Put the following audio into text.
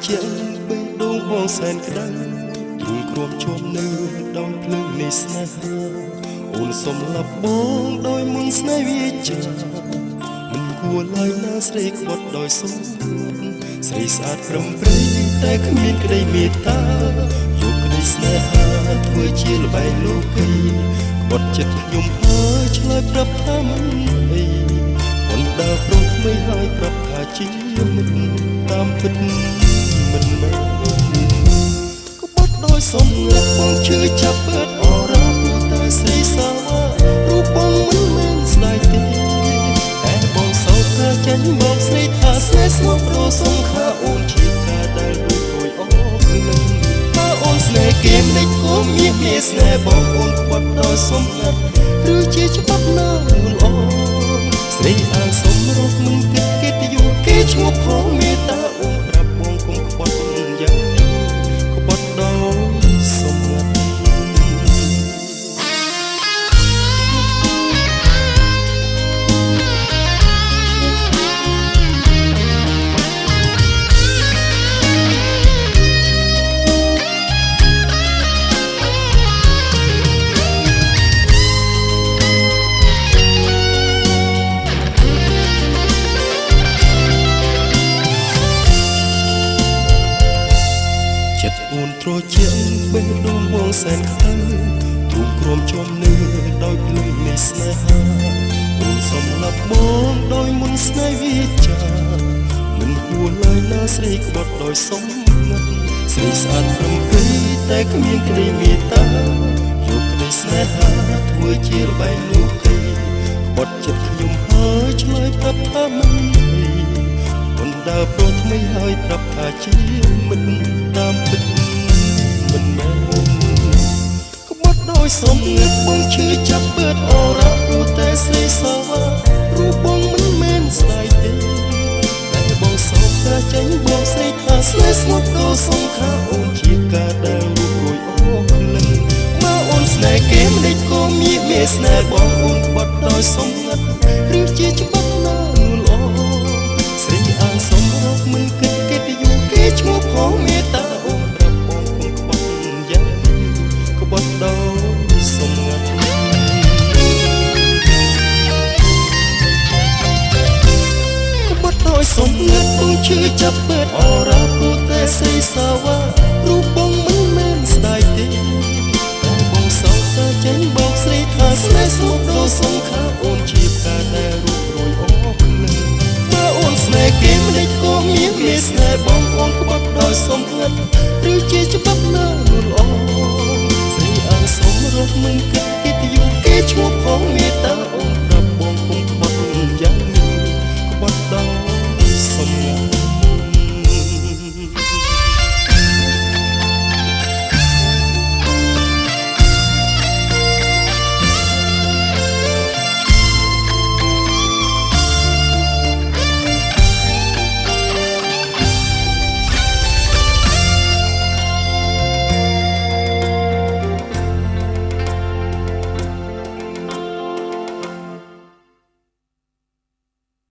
ជាបេះដូងបងសែនក្តៅទ្រូងគ្របជាប់នៅដោយភ្លើងនៃស្នេហាអូនសុំលាប់បងដោយមុនស្នេហ៍វាចាមិនគួរឡើយណាស្រីខ្វាត់ដោយសុំស្រីស្អាតប្រំប្រៃតែគ្មានក្តីមេត្តាយកក្តីស្នេហាធ្វើជាល្បែងលោកីខ្វាត់ចិត្តខ្ញុំហើយឆ្លើយប្រាប់ថាមិនអីអូនដើរប្រុសថ្មីហើយប្រាប់ថាជាមិនតាមពិតមិនមែនក្បត់ដោយសំងាត់បងឈឺចាប់បឺតអរ៉ាតែស្រីសាវ៉ារូបបងមិនមែនស្ដាយទេតែបងសោកថាចេញមកស្រីថាស្នេហ៍ស្មោះប្រសងខាអូនជាការដែលរួចរួយអស់នឹងបើអូនស្នេហ៍គេមិនគំមានស្នេហ៍បងអូនក្បត់ដោយសំងាត់ឬជាច្បាប់ណាល្អស្រីអាងសុំរកមិនគិតកិត្តិយសគេឈ្មោះផងមេត្តាអូនប្រាប់បងគុំក្បត់យ៉ាងនេះក្បត់ដោយសំងាត់អូនត្រជាបេះដូងបងសែនខ្លាំងទូកក្រុមជុំនៅដោយភ្លើងនៃស្នេហាអូនសំឡាប់បងដោយមុនស្នេហ៍វាចាមិនគួរឡើយណាស្រីក្បត់ដោយសំងាត់ស្រីស្អាតប្រំប្រៃតែគ្មានក្តីមេត្តាយកក្តីស្នេហាធ្វើជាល្បែងលោកីក្បត់ចិត្តខ្ញុំហើយឆ្លើយប្រាប់ថាមិនអូនដើរប្រុសថ្មីហើយប្រាប់ថាជាមិនតាមពិតមិនមែនក្បត់ដោយសំងាត់បងឈឺចាប់បឺតអរ៉ាព្រោះតែស្រីសាវ៉ារូបបងមិនមែនស្ដាយទេតែបងសោកថាចេញបងស្រីថាស្នេហ៍ស្មោះដោយសងខាអូនជាការដែលរួចរួយអស់ក្លិនបើអូនស្នេហ៍គេមិនក៏មានស្នេហ៍បងអូនក្បត់ដោយសំងាត់ឬជាច្បាប់ណាល្អស្រីអាងសុំរកមិនគិតកិត្តិយសគេឈ្មោះផងមេត្តាអូនប្រាប់បងគុំក្បត់យ៉ាងនេះក្បត់ដោយសំងាត់ក្បត់ដោយសំងាត់បងឈឺចាប់បឺតអរ៉ាព្រោះតែស្រីសាវ៉ារូបបងមិនមែនស្ដាយទេតែបងសោកថាចេញបោកស្រីថាស្នេហ៍ស្មោះដោយសងខាអូនជាការដែលរួចរួយអស់ក្លិនបើអូនស្នេហ៍គេមិនក៏មានស្នេហ៍បងអូនក្បត់ដោយសំងាត់ឬជាច្បាប់ណាល្អស្រីអាងសុំរកមិនគិត